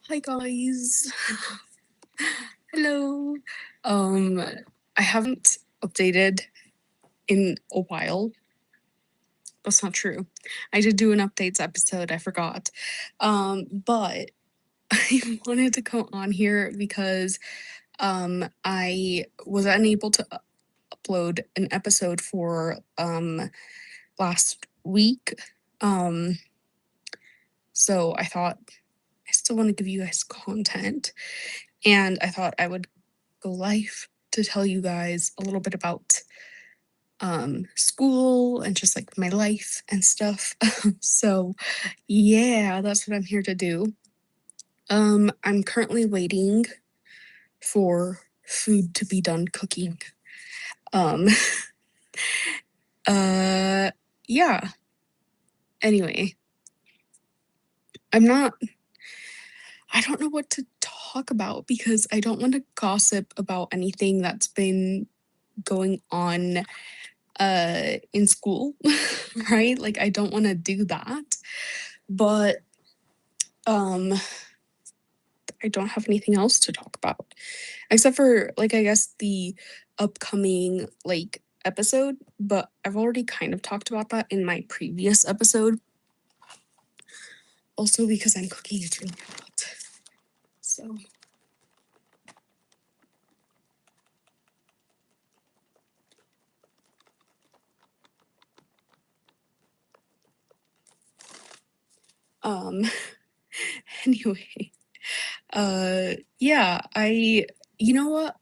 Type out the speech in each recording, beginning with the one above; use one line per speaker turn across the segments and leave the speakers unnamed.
Hi guys. Hello. Um I haven't updated in a while. That's not true. I did do an updates episode, I forgot. But I wanted to come on here because I was unable to upload an episode for last week. Um so I thought I still want to give you guys content, and I thought I would go live to tell you guys a little bit about school and just like my life and stuff. So yeah, that's what I'm here to do. I'm currently waiting for food to be done cooking. Um uh yeah. Anyway, I'm not I don't know what to talk about because I don't want to gossip about anything that's been going on in school, right? Like I don't want to do that. But um I don't have anything else to talk about except for like I guess the upcoming like episode, but I've already kind of talked about that in my previous episode. Also because I'm cooking, it's really hot. So um anyway, yeah, you know what?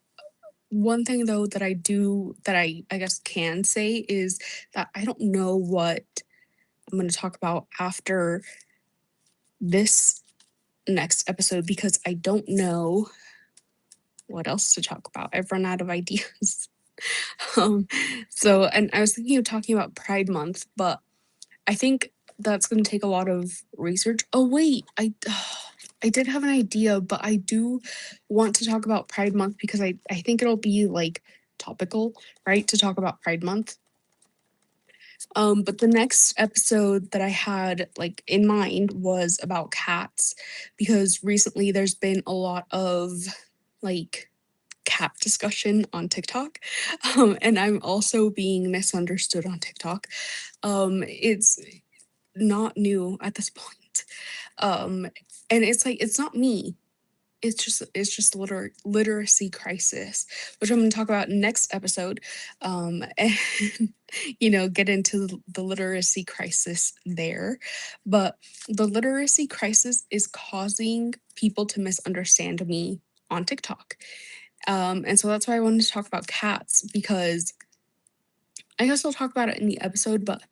One thing though that I do that I guess can say is that I don't know what I'm going to talk about after this next episode because I don't know what else to talk about. I've run out of ideas. um, so, and I was thinking of talking about Pride Month, but I think that's going to take a lot of research. Oh wait, I did have an idea, but I do want to talk about Pride Month because I think it'll be like topical, right, to talk about Pride Month. But the next episode that I had like in mind was about cats because recently there's been a lot of like cat discussion on TikTok. And I'm also being misunderstood on TikTok. It's not new at this point. Um, and it's like it's not me. It's just literacy crisis, which I'm going to talk about next episode, and get into the literacy crisis there. But the literacy crisis is causing people to misunderstand me on TikTok, and so that's why I wanted to talk about cats because I guess I'll talk about it in the episode, but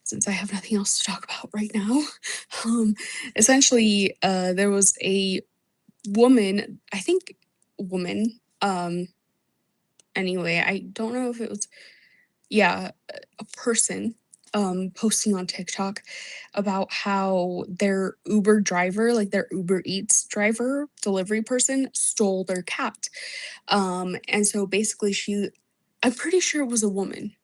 since I have nothing else to talk about right now, um, essentially, there was a woman, I think woman, anyway, I don't know if it was, yeah, a person, posting on TikTok about how their Uber driver, like their Uber Eats driver, delivery person, stole their cat. And so basically I'm pretty sure it was a woman.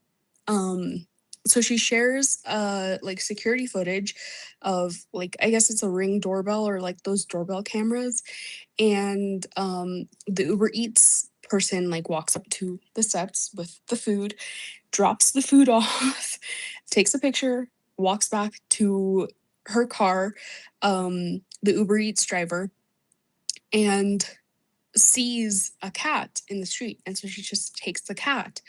Um, so she shares like security footage of like I guess it's a Ring doorbell or like those doorbell cameras, and the Uber Eats person like walks up to the steps with the food, drops the food off, takes a picture, walks back to her car, the Uber Eats driver, and sees a cat in the street, and so she just takes the cat.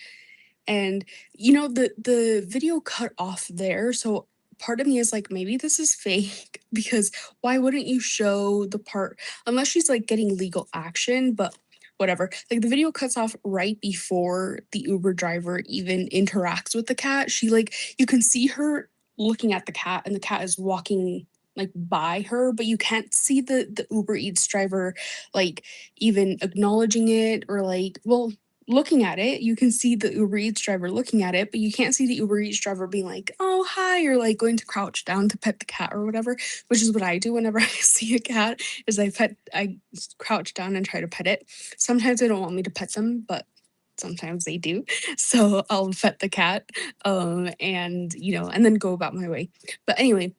And the video cut off there, so part of me is like maybe this is fake because why wouldn't you show the part unless she's like getting legal action, but whatever. Like the video cuts off right before the Uber driver even interacts with the cat. She like you can see her looking at the cat and the cat is walking like by her, but you can't see the Uber Eats driver like even acknowledging it or like looking at it. You can see the Uber Eats driver looking at it, but you can't see the Uber Eats driver being like, "Oh, hi," or like going to crouch down to pet the cat or whatever, which is what I do whenever I see a cat is I crouch down and try to pet it. Sometimes they don't want me to pet them, but sometimes they do. So I'll pet the cat, and then go about my way. But anyway,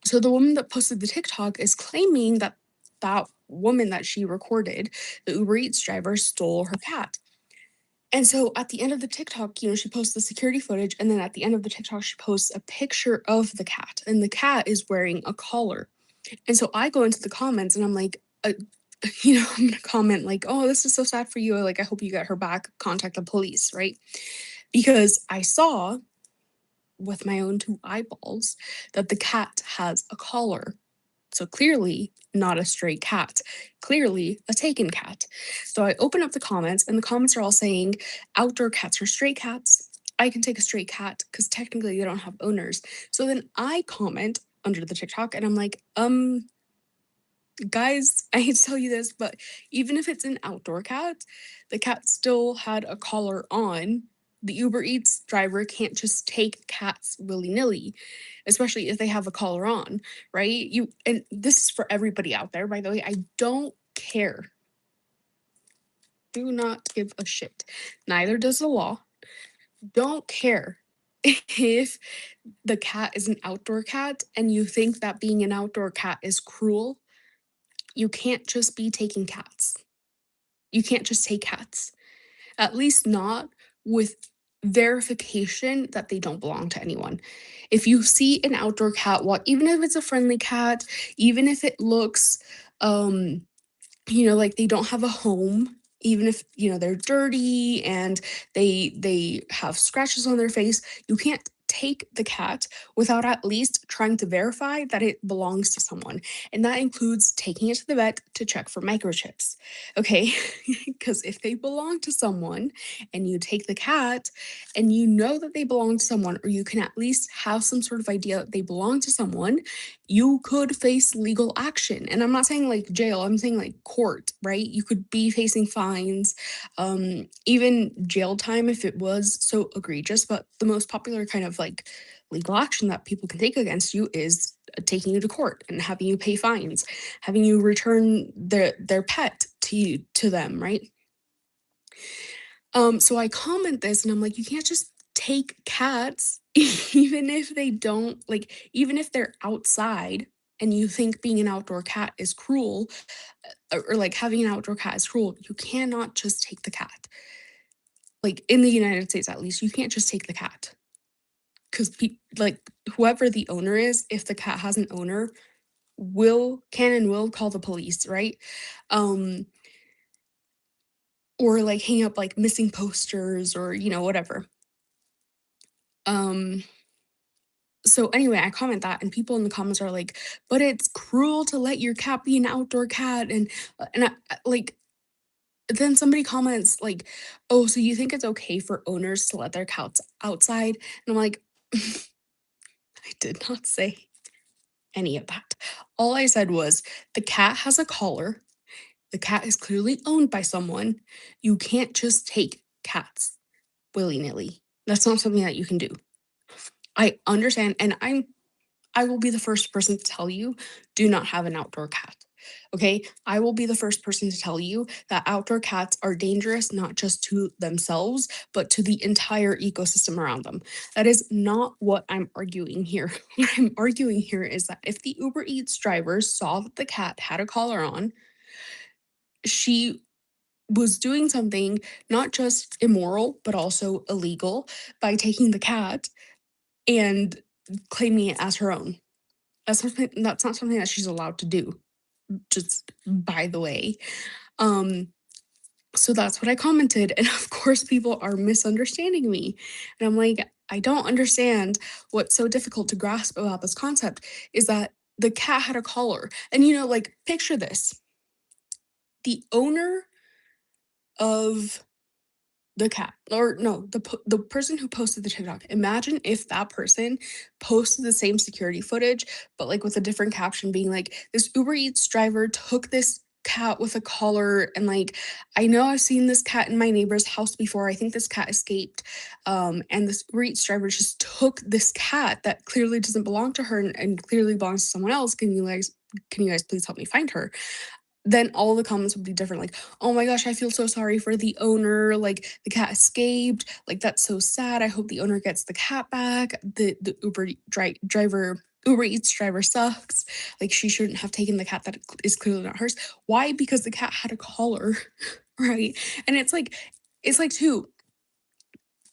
so the woman that posted the TikTok is claiming that that woman that she recorded, the Uber Eats driver, stole her cat. And so at the end of the TikTok, she posts the security footage, and then at the end of the TikTok, she posts a picture of the cat, and the cat is wearing a collar. And so I go into the comments and I'm like, I'm gonna comment like, "Oh, this is so sad for you. Like, I hope you get her back. Contact the police," right? Because I saw with my own two eyeballs that the cat has a collar. So clearly not a stray cat, clearly a taken cat. So I open up the comments, and the comments are all saying outdoor cats are stray cats. I can take a stray cat because technically they don't have owners. So then I comment under the TikTok and I'm like, guys, I hate to tell you this, but even if it's an outdoor cat, the cat still had a collar on. The Uber Eats driver can't just take cats willy-nilly, especially if they have a collar on, right? And this is for everybody out there, by the way. I don't care. Do not give a shit. Neither does the law. Don't care if the cat is an outdoor cat and you think that being an outdoor cat is cruel. You can't just be taking cats. You can't just take cats. At least not with verification that they don't belong to anyone. If you see an outdoor cat, even if it's a friendly cat, even if it looks like they don't have a home, even if they're dirty and they have scratches on their face, you can't take the cat without at least trying to verify that it belongs to someone. And that includes taking it to the vet to check for microchips. Okay? Because if they belong to someone and you take the cat and you know that they belong to someone, or you can at least have some sort of idea that they belong to someone, you could face legal action. And I'm not saying like jail, I'm saying like court, right? You could be facing fines, even jail time if it was so egregious. But the most popular kind of like legal action that people can take against you is taking you to court and having you pay fines, having you return their pet to them, right? So I comment this and I'm like, you can't just take cats, even if they don't, like, even if they're outside and you think being an outdoor cat is cruel, or like having an outdoor cat is cruel, you cannot just take the cat. Like in the United States, at least, you can't just take the cat. Because like whoever the owner is, if the cat has an owner, can and will call the police, right? Um, or like hang up like missing posters or whatever. Um, so anyway, I comment that, and people in the comments are like, "But it's cruel to let your cat be an outdoor cat," like, then somebody comments like, "Oh, so you think it's okay for owners to let their cats outside?" And I'm like, I did not say any of that. All I said was the cat has a collar. The cat is clearly owned by someone. You can't just take cats willy-nilly. That's not something that you can do. I understand, and I will be the first person to tell you, do not have an outdoor cat. Okay? I will be the first person to tell you that outdoor cats are dangerous not just to themselves, but to the entire ecosystem around them. That is not what I'm arguing here. What I'm arguing here is that if the Uber Eats driver saw that the cat had a collar on, she was doing something not just immoral, but also illegal by taking the cat and claiming it as her own. That's not something that she's allowed to do, just by the way. Um, so that's what I commented, and of course people are misunderstanding me. And I'm like, I don't understand what's so difficult to grasp about this concept is that the cat had a collar. And like picture this. The owner of the cat, or no, the person who posted the TikTok. Imagine if that person posted the same security footage, but like with a different caption being like, this Uber Eats driver took this cat with a collar, and like, I know I've seen this cat in my neighbor's house before. I think this cat escaped. And this Uber Eats driver just took this cat that clearly doesn't belong to her and clearly belongs to someone else. Can you guys please help me find her? then all the comments would be different, like, "Oh my gosh, I feel so sorry for the owner, like, the cat escaped, like, that's so sad, I hope the owner gets the cat back, the Uber Eats driver sucks, like, she shouldn't have taken the cat that is clearly not hers." Why? Because the cat had a collar, right? And it's like, too,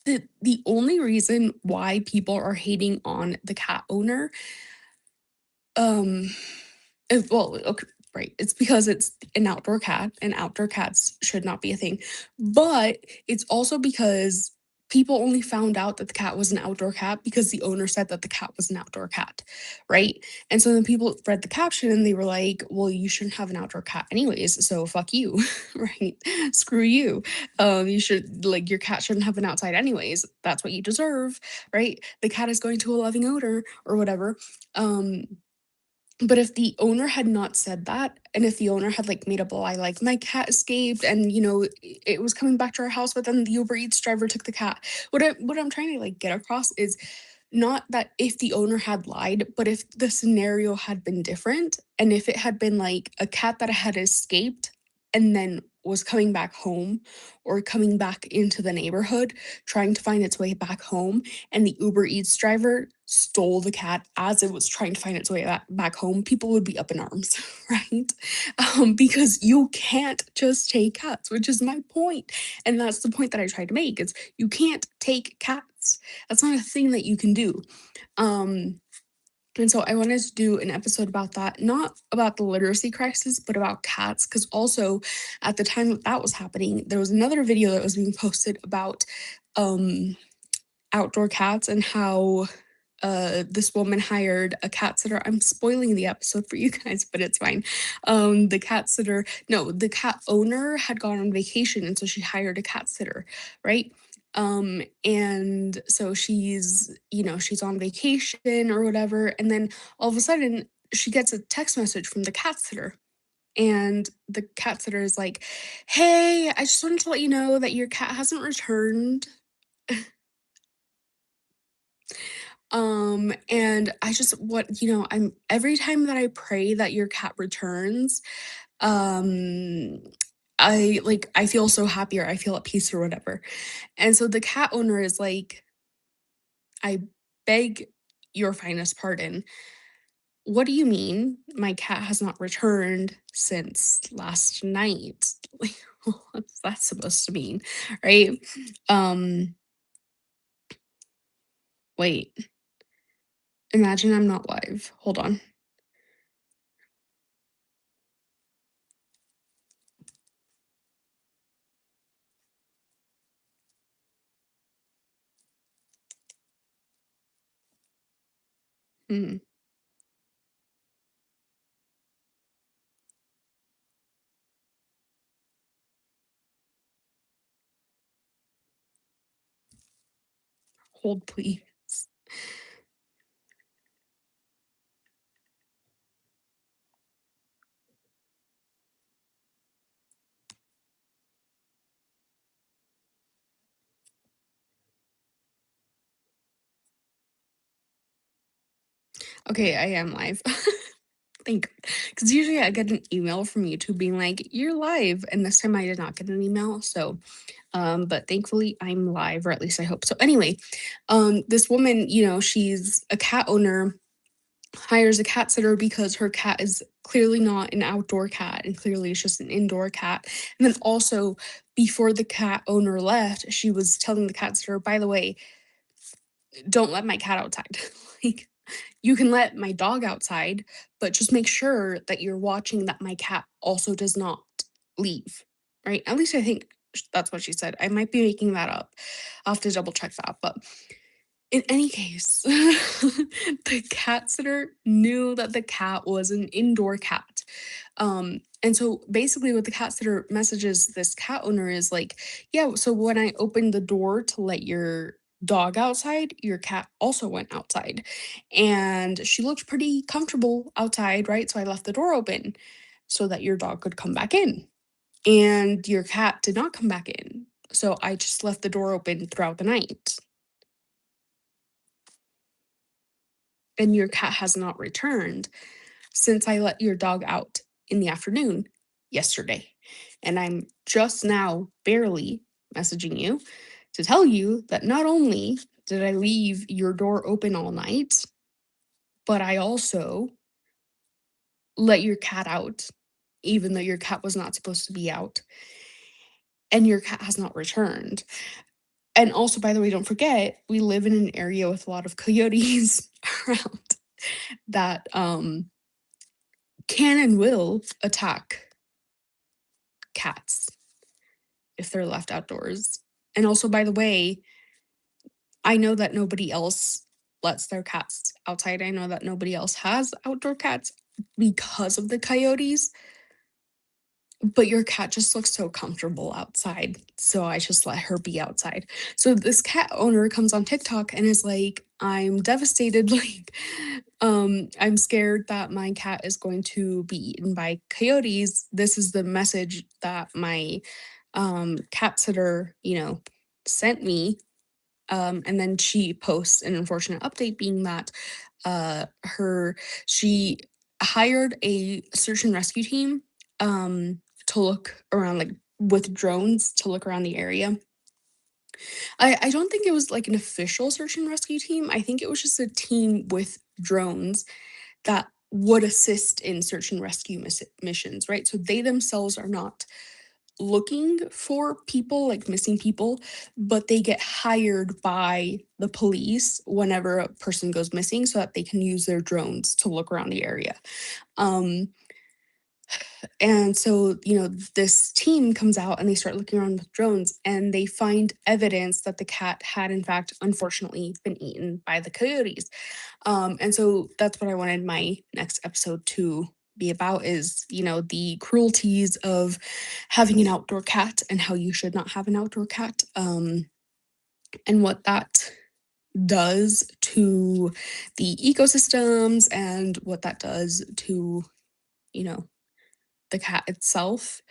the only reason why people are hating on the cat owner, um well, okay, right. It's because it's an outdoor cat, and outdoor cats should not be a thing. But it's also because people only found out that the cat was an outdoor cat because the owner said that the cat was an outdoor cat, right? And so then people read the caption and they were like, "Well, you shouldn't have an outdoor cat anyways, so fuck you," right? Screw you. You should like your cat shouldn't have been outside anyways. That's what you deserve, right? The cat is going to a loving odor or whatever. Um, but if the owner had not said that, and if the owner had, like, made up a lie, like, "My cat escaped and, it was coming back to our house, but then the Uber Eats driver took the cat." What I'm trying to, like, get across is not that if the owner had lied, but if the scenario had been different, and if it had been, like, a cat that had escaped and then was coming back home or coming back into the neighborhood, trying to find its way back home, and the Uber Eats driver stole the cat as it was trying to find its way back home, people would be up in arms, right? Because you can't just take cats, which is my point. And that's the point that I tried to make is you can't take cats. That's not a thing that you can do. Um, and so I wanted to do an episode about that, not about the literacy crisis, but about cats. Because also at the time that that was happening, there was another video that was being posted about um, outdoor cats and how this woman hired a cat sitter. I'm spoiling the episode for you guys, but it's fine. The cat sitter, no, the cat owner had gone on vacation, and so she hired a cat sitter, right? And so she's on vacation or whatever, and then all of a sudden she gets a text message from the cat sitter. And the cat sitter is like, "Hey, I just wanted to let you know that your cat hasn't returned." And I just I'm every time that I pray that your cat returns, um, I feel so happy or I feel at peace or whatever. And so the cat owner is like, "I beg your finest pardon. What do you mean my cat has not returned since last night?" Like, what's that supposed to mean? Right? Um, wait. Imagine I'm not live. Hold on. Hmm. Hold please. Okay, I am live. Thank because usually I get an email from YouTube being like, "You're live," and this time I did not get an email, so, but thankfully I'm live, or at least I hope so. Anyway, this woman, she's a cat owner, hires a cat sitter because her cat is clearly not an outdoor cat, and clearly it's just an indoor cat, and then also, before the cat owner left, she was telling the cat sitter, "By the way, don't let my cat outside." Like, you can let my dog outside, but just make sure that you're watching that my cat also does not leave, right? At least I think that's what she said. I might be making that up. I'll have to double check that. But in any case, the cat sitter knew that the cat was an indoor cat. And so basically, what the cat sitter messages this cat owner is like, "Yeah, so when I opened the door to let your dog outside, your cat also went outside. And she looked pretty comfortable outside, right? So I left the door open so that your dog could come back in. And your cat did not come back in. So I just left the door open throughout the night. And your cat has not returned since I let your dog out in the afternoon." yesterday. And I'm just now barely messaging you to tell you that not only did I leave your door open all night, but I also let your cat out, even though your cat was not supposed to be out, and your cat has not returned. And also, by the way, don't forget, we live in an area with a lot of coyotes around that can and will attack cats if they're left outdoors. And also, by the way, I know that nobody else lets their cats outside. I know that nobody else has outdoor cats because of the coyotes, but your cat just looks so comfortable outside. So I just let her be outside. So this cat owner comes on TikTok and is like, I'm devastated. Like, I'm scared that my cat is going to be eaten by coyotes. This is the message that my cat sitter, sent me. And then she posts an unfortunate update being that her she hired a search and rescue team to look around, like with drones to look around the area. I don't think it was like an official search and rescue team. I think it was just a team with drones that would assist in search and rescue missions, right? So they themselves are not looking for people, like missing people, but they get hired by the police whenever a person goes missing so that they can use their drones to look around the area. Um, and so, this team comes out and they start looking around with drones and they find evidence that the cat had, in fact, unfortunately been eaten by the coyotes. And so that's what I wanted my next episode to be about is, the cruelties of having an outdoor cat and how you should not have an outdoor cat, and what that does to the ecosystems and what that does to, you know, the cat itself.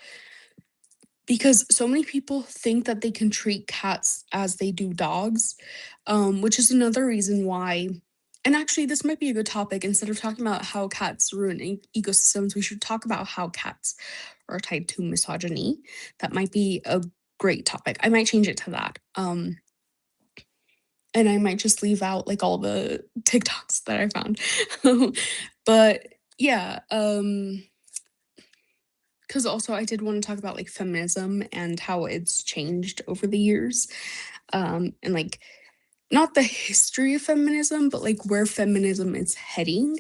Because so many people think that they can treat cats as they do dogs, which is another reason why. And actually, this might be a good topic. Instead of talking about how cats ruin ecosystems, we should talk about how cats are tied to misogyny. That might be a great topic. I might change it to that. And I might just leave out like all the TikToks that I found. But yeah, because also I did want to talk about like feminism and how it's changed over the years. And like not the history of feminism, but like where feminism is heading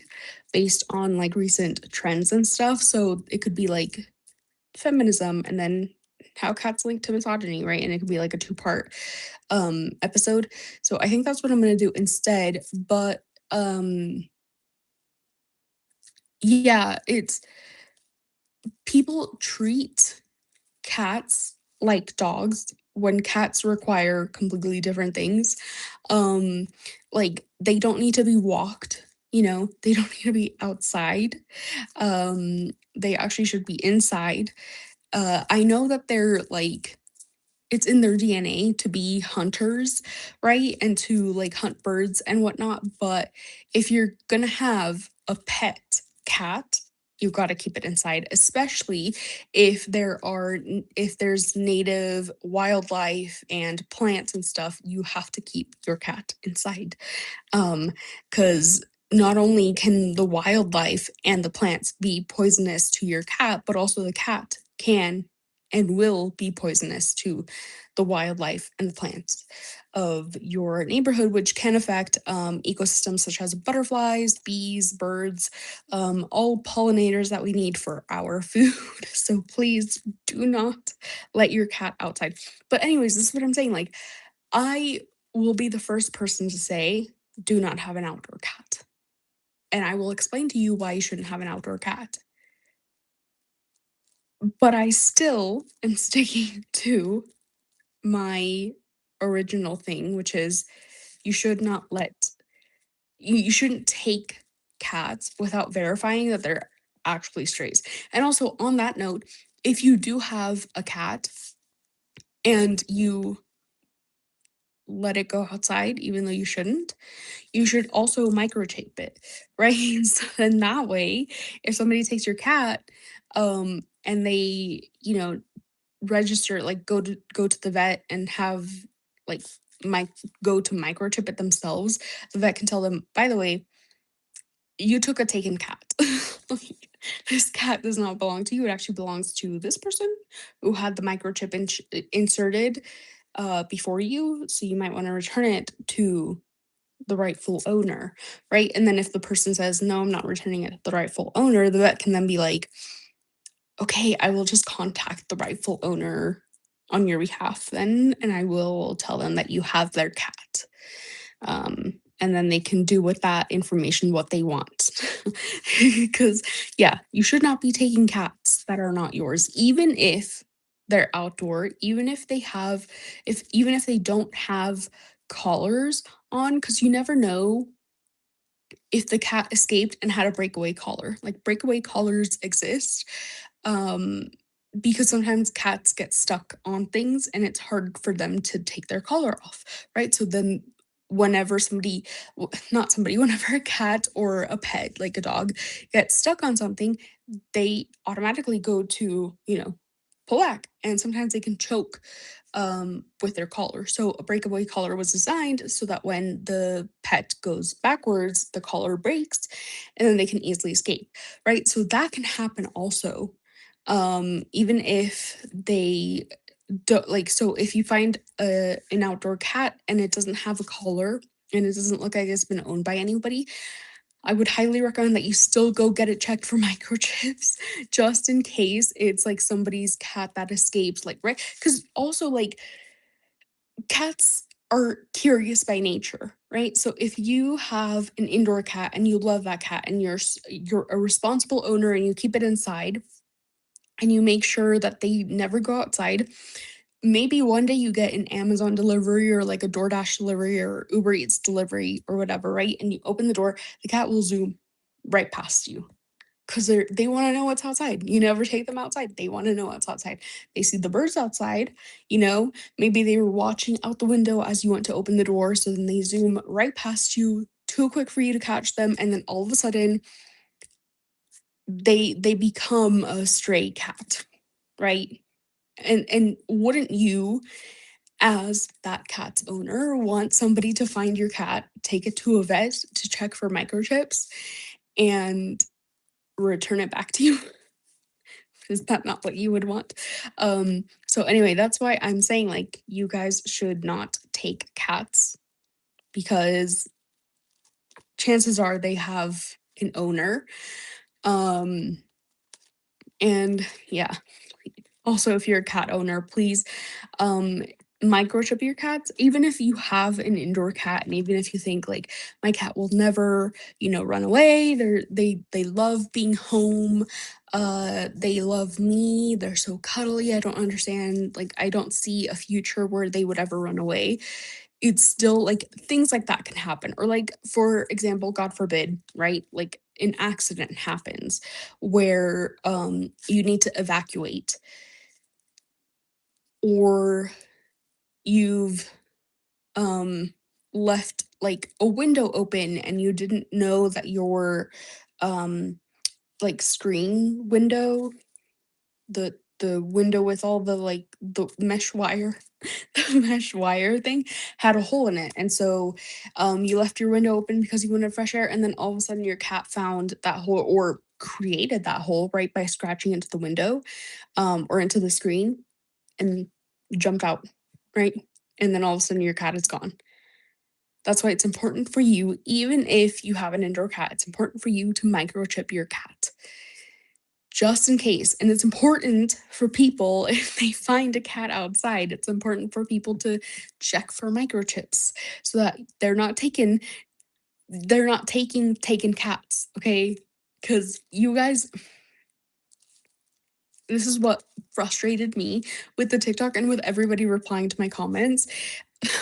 based on like recent trends and stuff. So it could be like feminism and then how cats link to misogyny, right? And it could be like a two-part episode. So I think that's what I'm gonna do instead. But yeah, it's people treat cats like dogs when cats require completely different things. Um, like they don't need to be walked, they don't need to be outside. They actually should be inside. I know that they're like it's in their DNA to be hunters, right? And to like hunt birds and whatnot. But if you're gonna have a pet cat, you've got to keep it inside, especially if there's native wildlife and plants and stuff, you have to keep your cat inside. Because not only can the wildlife and the plants be poisonous to your cat, but also the cat can and will be poisonous to the wildlife and the plants of your neighborhood, which can affect ecosystems such as butterflies, bees, birds, all pollinators that we need for our food. So please do not let your cat outside. But, anyways, this is what I'm saying. Like, I will be the first person to say, do not have an outdoor cat. And I will explain to you why you shouldn't have an outdoor cat. But I still am sticking to my original thing, which is you should not let you shouldn't take cats without verifying that they're actually strays. And also on that note, if you do have a cat and you let it go outside even though you should also microchip it, right? So then that way, if somebody takes your cat, and they, register, like go to the vet and have like my go to microchip it themselves, the vet can tell them, by the way, you took a taken cat. Like, this cat does not belong to you. It actually belongs to this person who had the microchip inserted before you. So you might want to return it to the rightful owner, right? And then if the person says, no, I'm not returning it to the rightful owner, the vet can then be like, okay, I will just contact the rightful owner on your behalf then, and I will tell them that you have their cat. And then they can do with that information what they want. Because, yeah, you should not be taking cats that are not yours, even if they're outdoor, even if they don't have collars on, because you never know if the cat escaped and had a breakaway collar. Like, breakaway collars exist, um, because sometimes cats get stuck on things and it's hard for them to take their collar off, right? So then whenever not somebody, whenever a cat or a pet, like a dog, gets stuck on something, they automatically go to, pull back, and sometimes they can choke with their collar. So a breakaway collar was designed so that when the pet goes backwards, the collar breaks and then they can easily escape, right? So that can happen also. Even if they don't, like, so if you find an outdoor cat and it doesn't have a collar and it doesn't look like it's been owned by anybody, I would highly recommend that you still go get it checked for microchips just in case it's like somebody's cat that escapes, like, right? Because also, like, cats are curious by nature, right? So if you have an indoor cat and you love that cat and you're a responsible owner and you keep it inside and you make sure that they never go outside, maybe one day you get an Amazon delivery or like a DoorDash delivery or Uber Eats delivery or whatever, right? And you open the door, the cat will zoom right past you because they want to know what's outside. You never take them outside. They want to know what's outside. They see the birds outside, maybe they were watching out the window as you went to open the door. So then they zoom right past you, too quick for you to catch them. And then all of a sudden they become a stray cat, right? And wouldn't you, as that cat's owner, want somebody to find your cat, take it to a vet to check for microchips, and return it back to you? Is that not what you would want? So anyway, that's why I'm saying, like, you guys should not take cats because chances are they have an owner. Um, and yeah. Also, if you're a cat owner, please um microchip your cats, even if you have an indoor cat and even if you think like my cat will never, run away. They love being home. They love me. They're so cuddly. I don't understand. Like, I don't see a future where they would ever run away. It's still like things like that can happen. Or, like, for example, God forbid, right? Like, an accident happens where you need to evacuate, or you've um left like a window open and you didn't know that your um like screen window, the window with all the, like, the mesh wire, the mesh wire thing had a hole in it, and so you left your window open because you wanted fresh air, and then all of a sudden your cat found that hole, or created that hole, right, by scratching into the window, or into the screen, and jumped out, right? And then all of a sudden your cat is gone. That's why it's important for you, even if you have an indoor cat, it's important for you to microchip your cat just in case. And it's important for people, if they find a cat outside, it's important for people to check for microchips so that they're not taking taken cats, okay? Because you guys, this is what frustrated me with the TikTok and with everybody replying to my comments,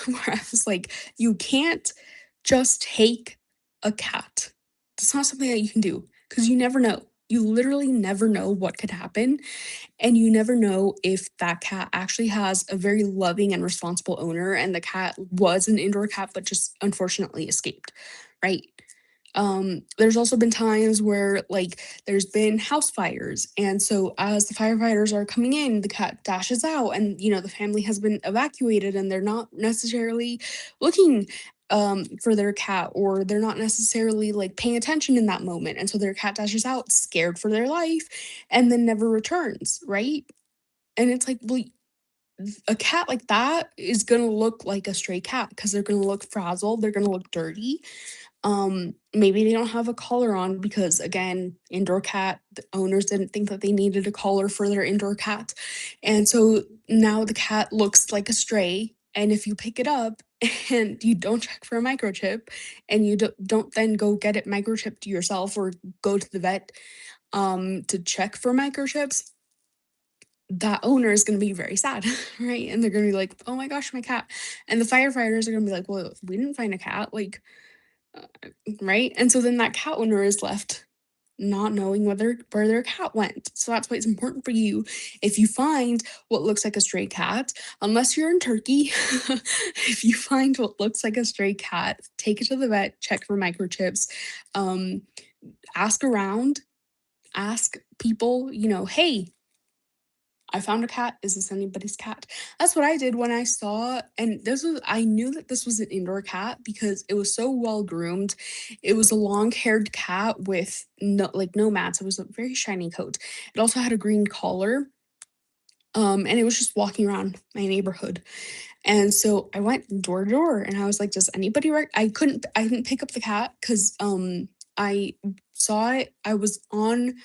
where I was like, you can't just take a cat. That's not something that you can do because you never know. You literally never know what could happen. And you never know if that cat actually has a very loving and responsible owner and the cat was an indoor cat, but just unfortunately escaped, right? There's also been times where, like, there's been house fires, and so as the firefighters are coming in, the cat dashes out, and, the family has been evacuated, and they're not necessarily looking, for their cat, or they're not necessarily, like, paying attention in that moment, and so their cat dashes out scared for their life and then never returns, right? And it's like, well, a cat like that is gonna look like a stray cat because 'cause they're gonna look frazzled, they're gonna look dirty. Maybe they don't have a collar on because, again, indoor cat, the owners didn't think that they needed a collar for their indoor cat. And so now the cat looks like a stray. And if you pick it up and you don't check for a microchip and you don't then go get it microchipped yourself or go to the vet to check for microchips, that owner is going to be very sad, right? And they're going to be like, oh my gosh, my cat. And the firefighters are going to be like, well, we didn't find a cat. Like, uh, right? And so then that cat owner is left not knowing where their cat went. So that's why it's important for you, if you find what looks like a stray cat, unless you're in Turkey, if you find what looks like a stray cat, take it to the vet, check for microchips, um, ask around, ask people, hey, I found a cat. Is this anybody's cat? That's what I did when I saw, and I knew that this was an indoor cat because it was so well groomed. It was a long-haired cat with no mats. It was a very shiny coat. It also had a green collar. And it was just walking around my neighborhood. And so I went door to door and I was like, does anybody I didn't pick up the cat because I saw it. I was on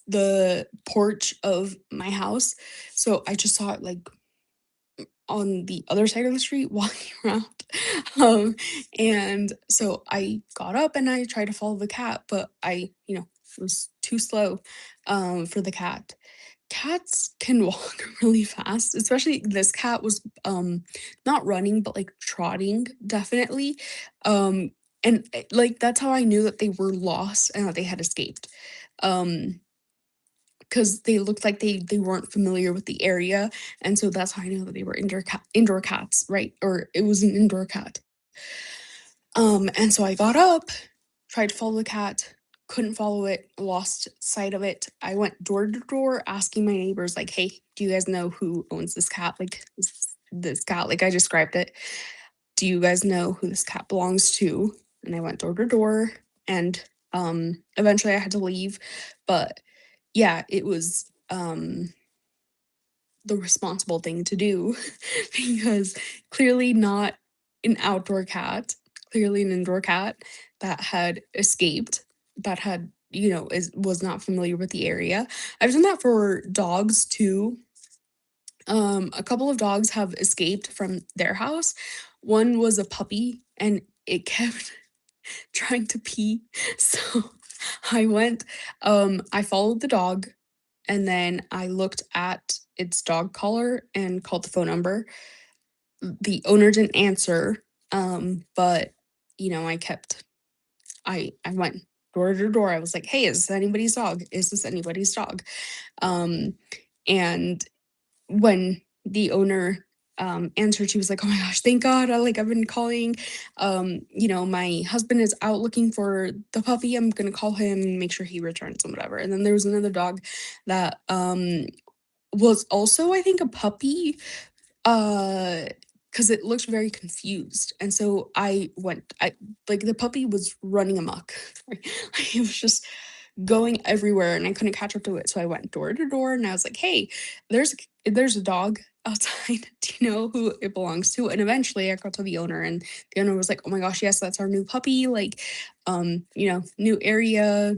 the porch of my house. So I just saw it like on the other side of the street walking around. Um, and so I got up and I tried to follow the cat, but was too slow for the cat. Cats can walk really fast, especially this cat was not running but like trotting definitely. Like that's how I knew that they were lost and that they had escaped. Um because they looked like they weren't familiar with the area, and so that's how I know that they were indoor cats, right? Or it was an indoor cat. And so I got up, tried to follow the cat, couldn't follow it, lost sight of it. I went door to door asking my neighbors, like, hey, do you guys know who owns this cat? Like this cat, like I described it. Do you guys know who this cat belongs to? And I went door to door, and eventually I had to leave. But yeah, it was the responsible thing to do because clearly not an outdoor cat, clearly an indoor cat that had escaped, that had, was not familiar with the area. I've done that for dogs too. A couple of dogs have escaped from their house. One was a puppy and it kept trying to pee. So I followed the dog and then I looked at its dog collar and called the phone number. The owner didn't answer, but I kept I went door to door. I was like, "Hey, is this anybody's dog? Is this anybody's dog?" Um, and when the owner answered, she was like, "Oh my gosh, thank God! I've been calling. My husband is out looking for the puppy. I'm gonna call him, make sure he returns and whatever." And then there was another dog that was also, I think, a puppy, because it looked very confused, and so the puppy was running amok. Like, it was just going everywhere, and I couldn't catch up to it, so I went door to door, and I was like, "Hey, there's a dog outside. Do you know who it belongs to?" And eventually, I got to the owner, and the owner was like, "Oh my gosh, yes, that's our new puppy, like, new area,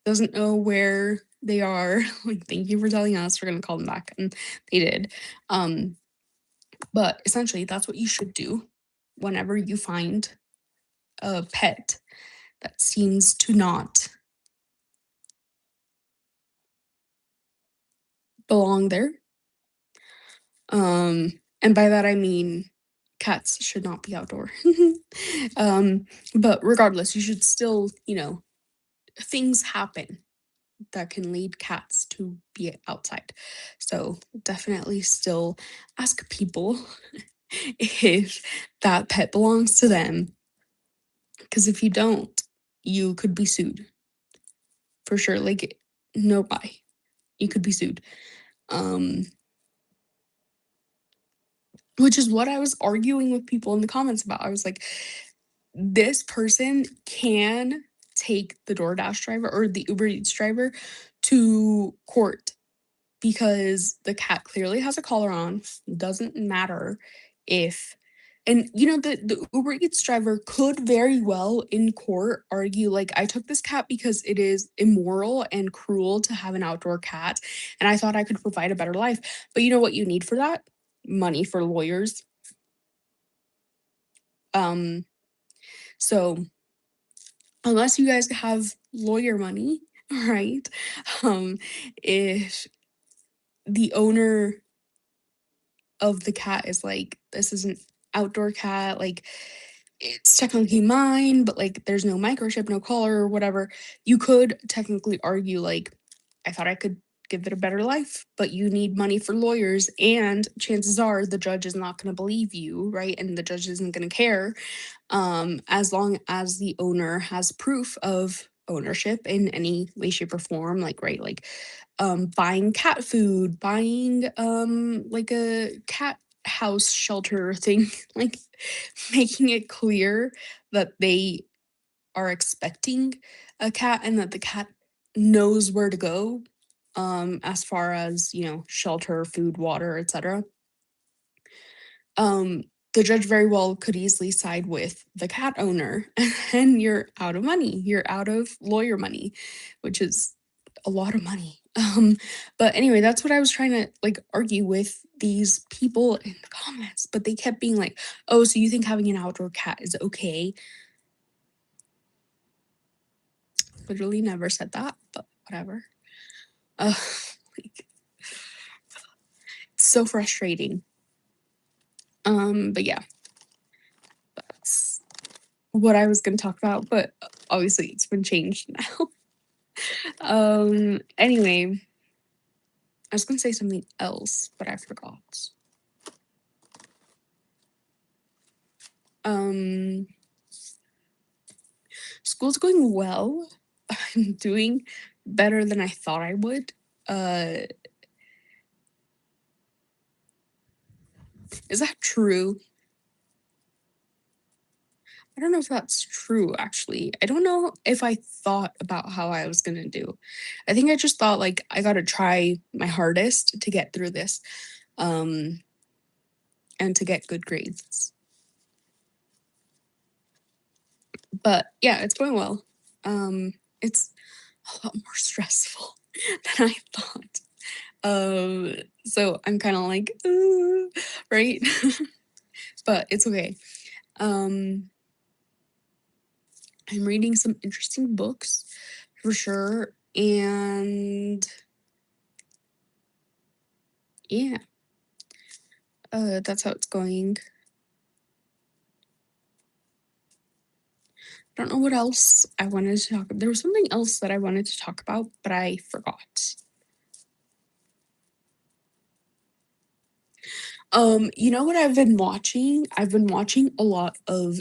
doesn't know where they are. Like, thank you for telling us. We're gonna call them back." And they did. Um, but essentially, that's what you should do whenever you find a pet that seems to not belong there. And by that I mean cats should not be outdoor. um, but regardless, you should still, things happen that can lead cats to be outside. So definitely still ask people if that pet belongs to them. Because if you don't, you could be sued for sure. Like, no lie, you could be sued. Um, which is what I was arguing with people in the comments about. I was like, this person can take the DoorDash driver or the Uber Eats driver to court because the cat clearly has a collar on. Doesn't matter if, and the Uber Eats driver could very well in court argue like, I took this cat because it is immoral and cruel to have an outdoor cat, and I thought I could provide a better life. But you know what you need for that? Money for lawyers. Um, so unless you guys have lawyer money, right? If the owner of the cat is like, this is an outdoor cat, like it's technically mine, but like there's no microchip, no collar or whatever, you could technically argue like, I thought I could give it a better life, but you need money for lawyers, and chances are the judge is not going to believe you, right? And the judge isn't going to care, as long as the owner has proof of ownership in any way, shape, or form, like, right, like buying cat food, buying like a cat house shelter thing, like making it clear that they are expecting a cat and that the cat knows where to go, as far as, shelter, food, water, etc. um, the judge very well could easily side with the cat owner, and you're out of money. You're out of lawyer money, which is a lot of money. But anyway, that's what I was trying to like argue with these people in the comments, but they kept being like, "Oh, so you think having an outdoor cat is okay?" Literally never said that, but whatever. Uh, like, it's so frustrating. But yeah, that's what I was going to talk about, but obviously it's been changed now. Anyway, I was going to say something else, but I forgot. Um, School's going well. I'm doing better than I thought I would. Uh, is that true? I don't know if that's true, actually. I don't know if I thought about how I was going to do. I think I just thought, like, I got to try my hardest to get through this, um, and to get good grades. But yeah, it's going well. It's a lot more stressful than I thought. So I'm kind of like, right? But it's okay. Um, I'm reading some interesting books for sure. And yeah, that's how it's going. I don't know what else I wanted to talk about. There was something else that I wanted to talk about, but I forgot. You know what I've been watching? I've been watching a lot of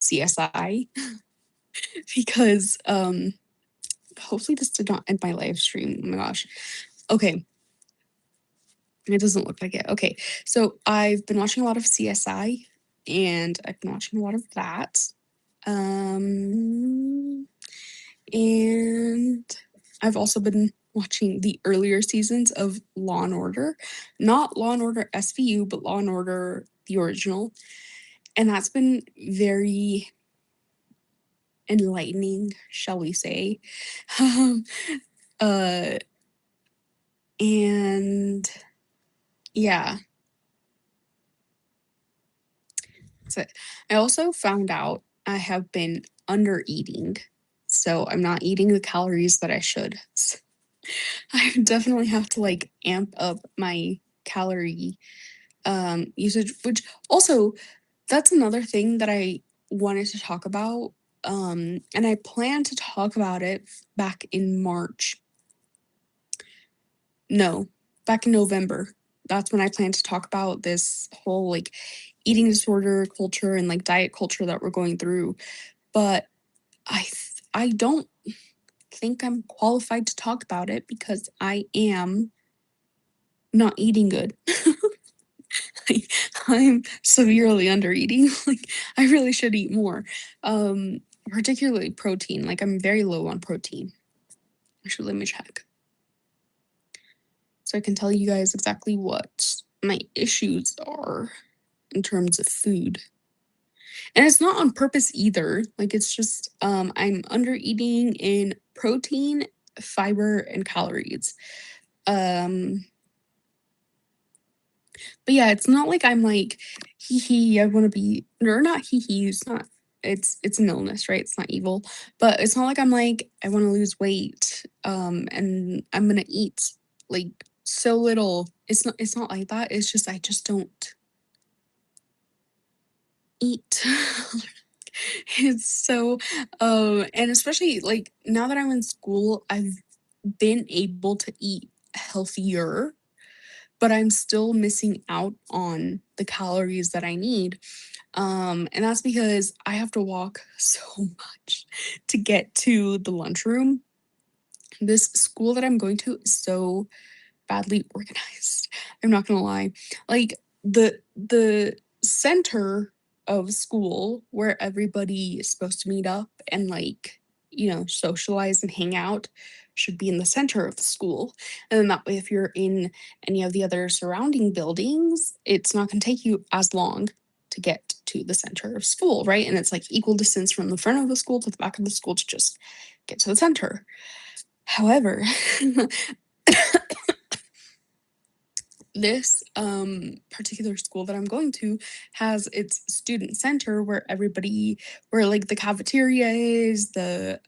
CSI because hopefully this did not end my live stream. Oh my gosh. Okay. It doesn't look like it. Okay. So I've been watching a lot of CSI, and I've been watching a lot of that. Um and I've also been watching the earlier seasons of Law and Order. Not Law and Order SVU, but Law and Order the original. And that's been very enlightening, shall we say. Um, uh, and yeah, so I also found out I have been under eating. So I'm not eating the calories that I should. I definitely have to like amp up my calorie usage, which also that's another thing that I wanted to talk about. And I plan to talk about it back in March. No, back in November. That's when I plan to talk about this whole like eating disorder culture and like diet culture that we're going through, but I don't think I'm qualified to talk about it because I am not eating good. Like, I'm severely under eating. Like, I really should eat more. Um, Particularly protein. Like, I'm very low on protein. Actually, let me check so I can tell you guys exactly what my issues are in terms of food. And it's not on purpose either. Like, it's just I'm under eating in protein, fiber, and calories. Um But yeah, it's not like I'm like, "Hee hee, I wanna be," or not hee hee, it's not, it's an illness, right? It's not evil, but it's not like I'm like, "I wanna lose weight, and I'm gonna eat, like, so little." It's not like that, it's just I just don't eat. It's so, and especially, like, now that I'm in school, I've been able to eat healthier, but I'm still missing out on the calories that I need. And that's because I have to walk so much to get to the lunchroom. This school that I'm going to is so badly organized. I'm not gonna lie. Like the center of school where everybody is supposed to meet up and like, socialize and hang out should be in the center of the school. And then that way if you're in any of the other surrounding buildings, it's not gonna take you as long to get to the center of school, right? And it's like equal distance from the front of the school to the back of the school to just get to the center. However, this particular school that I'm going to has its student center where like the cafeteria is, the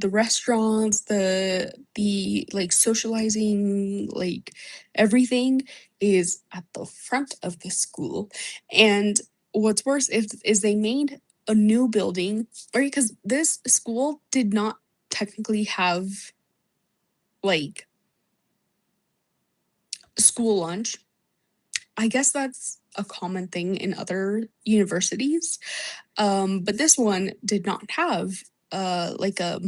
restaurants, the like socializing, like everything is at the front of the school. And what's worse is they made a new building, right? Because this school did not technically have like school lunch. I guess that's a common thing in other universities. But this one did not have like a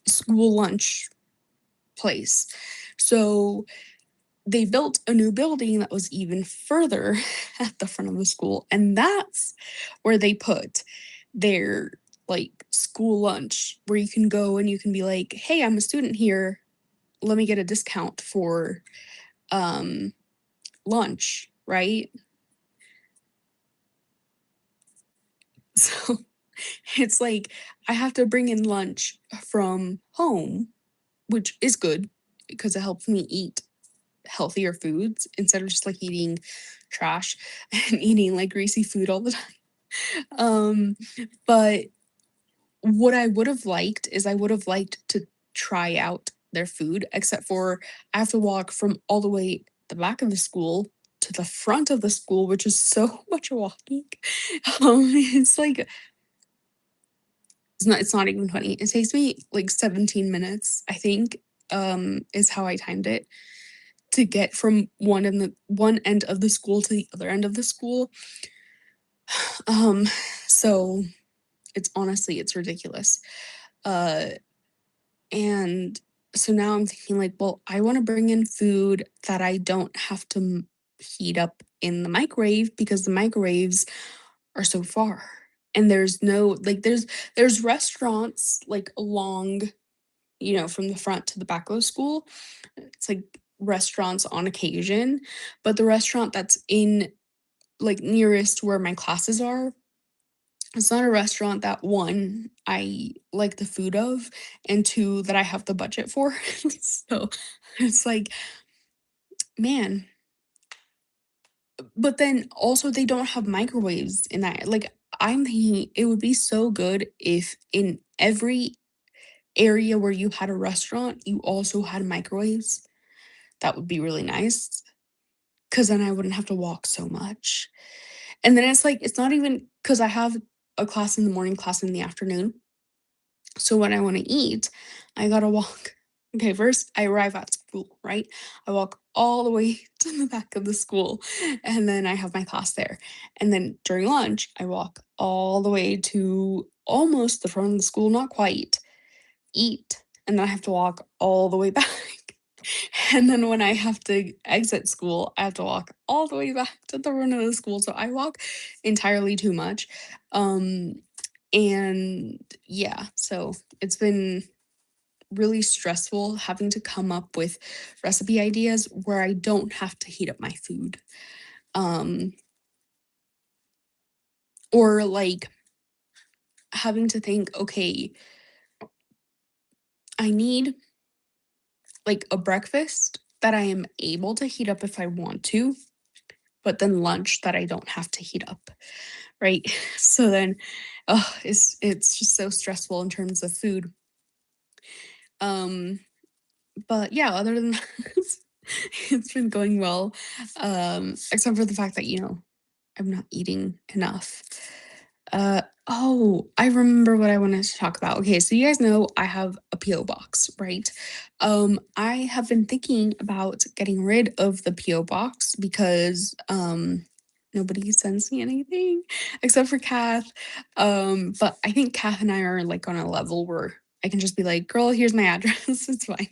school lunch place. So they built a new building that was even further at the front of the school. And that's where they put their like school lunch, where you can go and you can be like, hey, I'm a student here. Let me get a discount for um lunch, right? So it's like I have to bring in lunch from home, which is good because it helps me eat healthier foods instead of just like eating trash and eating like greasy food all the time. Um, but what I would have liked is I would have liked to try out their food, except for I have to walk from all the way the back of the school to the front of the school, which is so much walking. It's like it's not even funny. It takes me like 17 minutes, I think, is how I timed it to get from one end of the school to the other end of the school. Um, so it's ridiculous. Uh, and so now I'm thinking like, well, I want to bring in food that I don't have to heat up in the microwave because the microwaves are so far. And there's no like there's restaurants like along, from the front to the back of the school. It's like restaurants on occasion, but the restaurant that's in like nearest where my classes are, it's not a restaurant that one, I like the food of, and two, that I have the budget for. So it's like, man, but then also they don't have microwaves in that. Like, I'm thinking it would be so good if in every area where you had a restaurant, you also had microwaves. That would be really nice, because then I wouldn't have to walk so much. And then it's like, it's not even because I have a class in the morning, class in the afternoon. So when I want to eat, I gotta walk. Okay, first I arrive at school, right? I walk all the way to the back of the school, and then I have my class there. And then during lunch, I walk all the way to almost the front of the school, not quite, eat, and then I have to walk all the way back. And then when I have to exit school, I have to walk all the way back to the front of the school. So I walk entirely too much. Um, and yeah, so it's been really stressful having to come up with recipe ideas where I don't have to heat up my food. Um, or like having to think, okay, I need like a breakfast that I am able to heat up if I want to, but then lunch that I don't have to heat up, right? So then, oh, it's just so stressful in terms of food. Um, but yeah, other than that, it's been going well. Except for the fact that, I'm not eating enough. Oh, I remember what I wanted to talk about. Okay, so you guys know I have a PO box, right? I have been thinking about getting rid of the PO box because nobody sends me anything except for Kath. But I think Kath and I are like on a level where I can just be like, "Girl, here's my address." It's fine.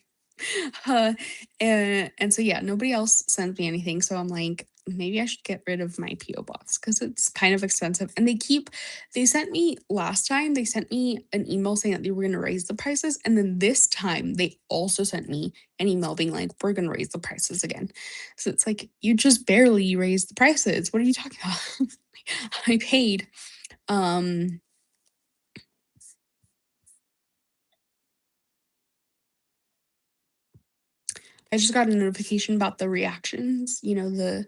Uh, and so yeah, nobody else sends me anything. So I'm like, maybe I should get rid of my PO box because it's kind of expensive. And they sent me last time. They sent me an email saying that they were going to raise the prices, and then this time they also sent me an email being like, we're going to raise the prices again. So it's like you just barely raised the prices. What are you talking about? I paid. Um, I just got a notification about the reactions. The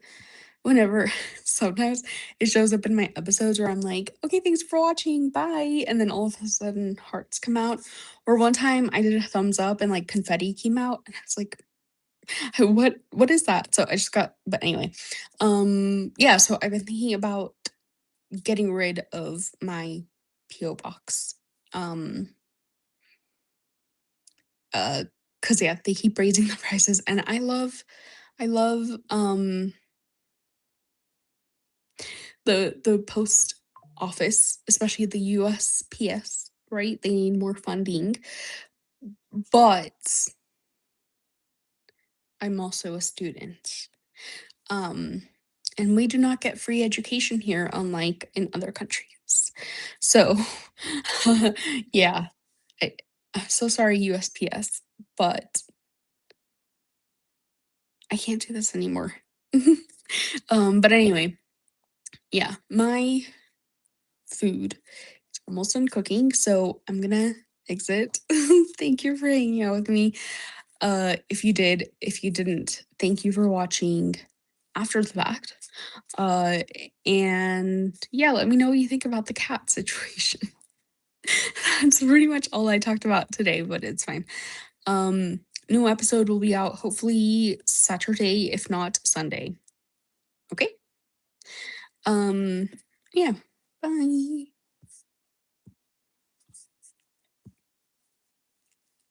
whenever sometimes it shows up in my episodes where I'm like, okay, thanks for watching, bye. And then all of a sudden hearts come out. Or one time I did a thumbs up and like confetti came out. And I was like, what is that? So I just got, but anyway. Yeah, so I've been thinking about getting rid of my PO box. Um because yeah, they keep raising the prices and I love the post office, especially the USPS, right? They need more funding. But I'm also a student. Um, and we do not get free education here, unlike in other countries. So, yeah, I, I'm so sorry, USPS, but I can't do this anymore. But anyway, yeah, my food is almost done cooking, so I'm gonna exit. Thank you for hanging out with me. If you didn't, thank you for watching after the fact. Uh, and yeah, let me know what you think about the cat situation. That's pretty much all I talked about today, but it's fine. New episode will be out hopefully Saturday, if not Sunday. Okay? Um, yeah. Bye.